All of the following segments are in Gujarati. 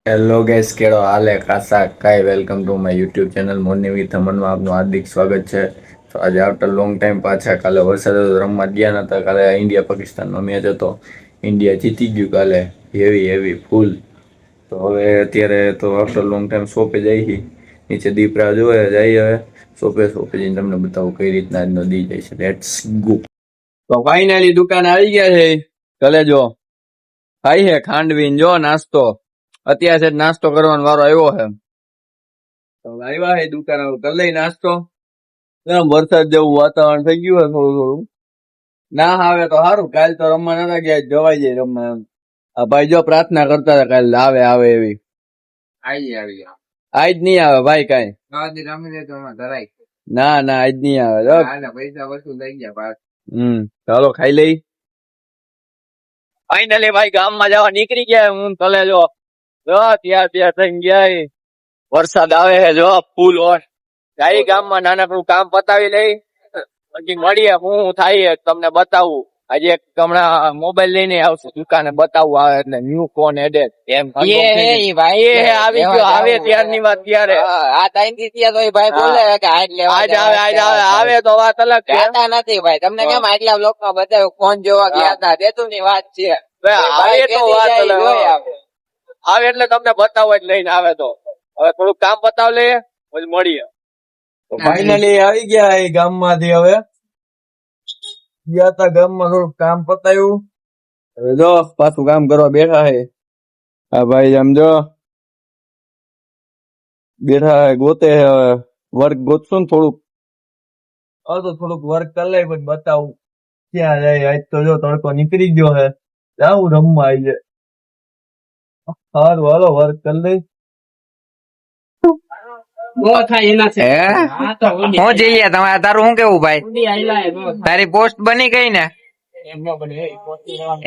હેલો ગેસ કેળો હાલે કાસા કાય welcome to my YouTube channel morning with અમનમાં આપનું હાર્દિક સ્વાગત છે. તો આજે આફ્ટર લોંગ ટાઈમ પાછા કાલે વરસાદ રમવા ગયા નતા. કાલે ઇન્ડિયા પાકિસ્તાનનો મેચ હતો. ઇન્ડિયા જીતી ગયું કાલે હેવી ફૂલ. તો હવે અત્યારે તો આફ્ટર લોંગ ટાઈમ શોપે જાય નીચે દીપડા જોવે જાય. હવે શોપે જઈને તમને બતાવું કઈ રીતના આજનો દી જાય છે. Let's go. તો ફાઇનલી દુકાને આવી ગયા છે. ચલે જો ખાઈ હે ખાંડવીન જો નાસ્તો. અત્યારે નાસ્તો કરવાનો વારો આવ્યો છે. તો આવ્યા છે દુકાન કરી લઈ નાસ્તો. વરસાદ જેવું વાતાવરણ થઈ ગયું હોય થોડું ના આવે તો સારું. કાલ તો રમવા નતા ગયા, જવાઈ જાય રમવા. આ ભાઈ જો પ્રાર્થના કરતા હતા કાલ આવે એવી. આજ નહીં આવે ભાઈ કઈ. ના આજ નહીં આવે. પૈસા વસૂલ થઈ ગયા. ચાલો ખાઈ લઈ. ફાઈનલી ભાઈ ગામમાં જવા નીકળી ગયા. હું તલે જો ત્યાં થઈ ગયા. વરસાદ આવે છે જો ફૂલ ઓર. જાય ગામમાં નાનકડું કામ પતાવી લઈ પછી મળીએ. હું થાય તમને બતાવું. આજે હમણાં મોબાઈલ લઈને આવશે દુકાને બતાવવું આવે એટલે ન્યુ ફોન એડેડ એમ આવી ગયો. આવે ત્યારની વાત ત્યારે આ ટાઈમ થી ત્યાં તો ભાઈ બોલે કે આજ આવે તો વાત અલગ કહેતા નથી ભાઈ. તમને કેમ આટલા લોકો બધા ફોન જોવા ગયા હતા તેતું ની વાત છે. આવે તો વાત અલગ આવે એટલે તમને બતાવવા જ લઈને આવે. તો હવે થોડુંક કામ બતાવ લઈએ પછી મળીએ. ફાઈનલી આવી ગયા એ ગામમાંથી. હવે ગયા તા ગામમાં થોડુંક કામ પતાવ્યું. હવે જો પાછું કામ કરવા બેઠા હે. હા ભાઈ સમજો બેઠા હે ગોતે હે. હવે વર્ક ગોતશું ને થોડુંક. હવે તો થોડુંક વર્ક કરી લઈ પછી બતાવું ક્યાં જાય. આજ તો જો તડકો નીકળી ગયો હે. જાવું રમવા આવી જાય. સારું હાલો વર્ક કરી લઈ. હું જઈએ તમારે. તારું શું કેવું ભાઈ? તારી પોસ્ટ બની ગઈ ને?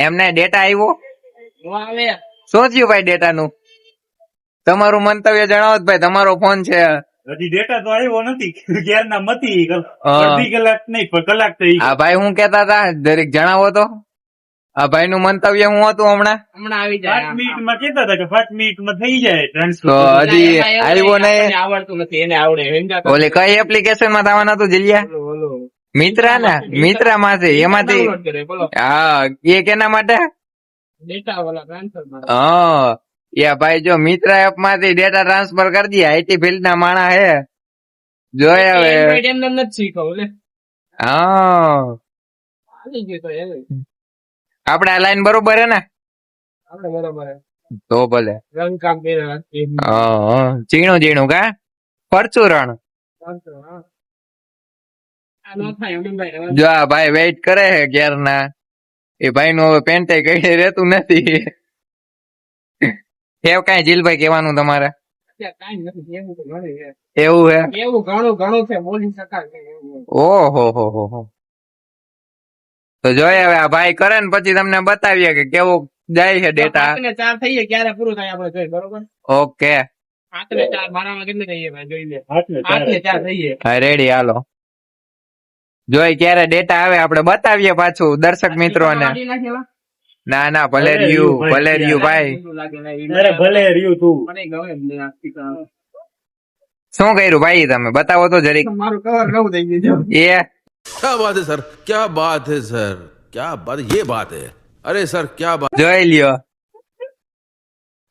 એમને ડેટા આવ્યો? શું થયું ભાઈ ડેટા નું? તમારું મંતવ્ય જણાવો ભાઈ. તમારો ફોન છે. હજી ડેટા તો આવ્યો નથી. ક્યારના મતી અડધી કલાક નહીં પણ કલાક થઈ. હા ભાઈ હું કેતા હતા દરેક જણાવો તો. આ ભાઈ નું મંતવ્ય હું હતું હમણાં આવી જાય 5 મિનિટમાં કેતા હતા કે 5 મિનિટમાં થઈ જાય ટ્રાન્સફર. તો હજી આવ્યો નહીં. આવડતું નથી એને આવડે. ઓલે કઈ એપ્લિકેશન માં થવાના હતું જલ્યા? મિત્રા ને મિત્રા માંથી એમાંથી. હા એ કેના માટે? ડેટા વાળા ટ્રાન્સફર માં. હા યા ભાઈ જો મિત્રા એપ માંથી ડેટા ટ્રાન્સફર કરી દે. આઈટી ફિલ્ડ ના માણા હે જોય હવે. એમ નથી શીખવું લે. હા આપડે આ લાઈન બરોબર હે ને? આપણે બરોબર હે તો ભલે. રંગ કામ કર્યા. ઝીણું કા પરચુરણ. જો આ ભાઈ વેઇટ કરે હે ક્યાર ના. એ ભાઈ નું હવે પેન્ટ કઈ રેતું નથી. કઈ જીલભાઈ કેવાનું તમારે? એવું હે? એવું ઘણું છે બોલી શકાય. ઓહો તો જોઈએ હવે આ ભાઈ કરે ને પછી તમને બતાવીએ કે કેવું જાય છે ડેટા. 4 થઈએ ક્યારે પૂરું થાય આપણે જોઈ. બરોબર ઓકે 8 મારામાં કેટલી થઈએ ભાઈ જોઈ લે. 8 થઈએ. હા રેડી હાલો. જોઈ ક્યારે ડેટા આવે આપણે બતાવીએ પાછું દર્શક મિત્રોને. ના ભલે રહ્યું ભાઈ. ભલે રહ્યું તું. શું કર્યું ભાઈ તમે બતાવો તો જરીક. મારું કવર નવું થઈ ગયું. क्या बात है सर, क्या बात है सर, क्या बात, ये बात है. अरे सर क्या बात. જોઈ લ્યો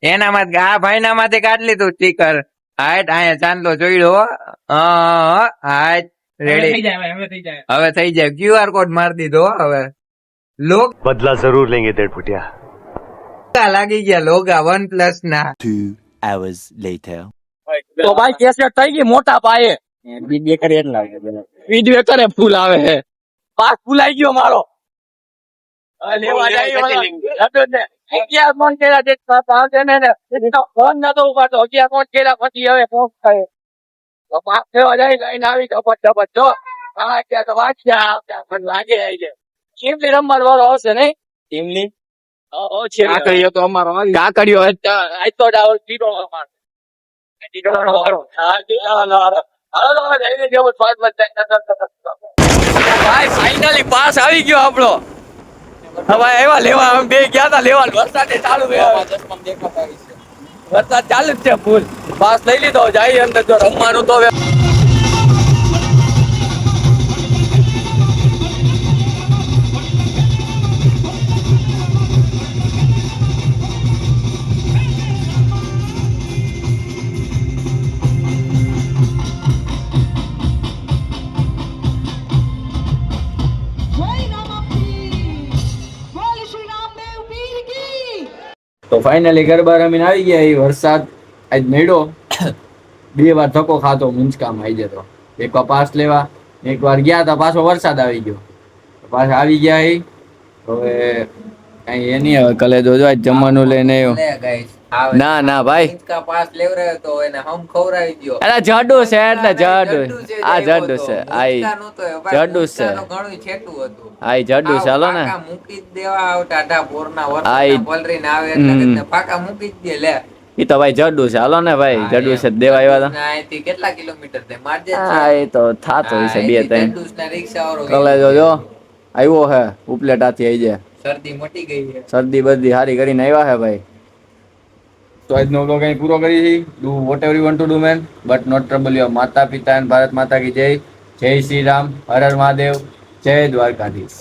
એનામાં આ ભાઈ ના માંથી કાઢ લીધું સ્ટીકર. હાઈટ અહીંયા ચાંદલો જોઈ લો. હાઈટ રેડી હવે થઈ જાય. QR કોડ મારી દીધો. હવે લોગ बदला जरूर लेंगे डेढ़ फुटिया. લાગી ગયા લોગા OnePlus ના. 2 hours later. તો ભાઈ કેસેટ થઈ ગઈ મોટા પાયે. વિડીયો કરે ફૂલ આવે છે. પાક ફૂલાઈ ગયો મારો. લેવા જાય ફોન કર્યા ફોન નતો ઉપાડતો. 11 ફોન કર્યા પછી હવે પોસ્ટ થાય તો પાક થવા જાય લઈને આવી જબરજસ્ત જો. ત્યાં તો વાંચ્યા મને લાગે આવી જાય. ચીમલી રમવા વાળો આવશે નઈ? ચીમલી કાકડીઓ તો અમારો કાકડીઓ આજ તો ટીડો અમારો ટીડો વાળો. ફાઈનલી પાસ આવી ગયો આપણો. હવે એવા લેવા બે ગયા તા લેવા. વરસાદ ચાલુ વરસાદ ચાલુ જ છે ફૂલ. પાસ લઈ લીધો, જાય અંદર જો રમવાનું તો હવે. તો ફાઇનલી ગરબા રમીને આવી ગયા. એ વરસાદ આજ નડ્યો. 2 વાર ધક્કો ખાતો મુંચકામાં આવી જતો. એકવાર પાસ લેવા, એકવાર ગયા તો પાછો વરસાદ આવી ગયો. પાછા આવી ગયા. હવે કઈ એ નહીં. હવે કલે જોજો આજ જમવાનું લઈને આવ્યો. ના ના ભાઈ, પાસ લેવરાયો તો એને હમ ખવરાવી દ્યો. અરે જડુ છે એટલે જડુ. આ જડુ છે. આઈ જડુ છે. ઘણું છેટું હતું. આઈ જડુ છે. હાલો ને પાકા મૂકી જ દેવા આવતા ઢા બોરના આઈ. વરસાદ પલરીને આવે એટલે કીધું પાકા મૂકી જ દે લે. ઈ તો ભાઈ જડુ છે. હાલો ને ભાઈ, જડુ છે દેવા આવ્યા હતા. અહીંથી કેટલા કિલોમીટર થાય મારજે. હા એ તો થાતો હોય છે 2-3. જડુસના રિક્ષાવાળો કલે જોજો આવ્યો હે ઉપલેટાથી આવી જાય. શરદી મટી ગઈ છે. શરદી બધી હારી કરીને આવ્યા હે ભાઈ. તો આજનો વ્લોગ અહીં પૂરો કરી છે. Do whatever you want to do man, but not trouble your માતા પિતા એન્ડ ભારત માતા કી જય. જય શ્રી રામ, હર હર મહાદેવ, જય દ્વારકાધીશ.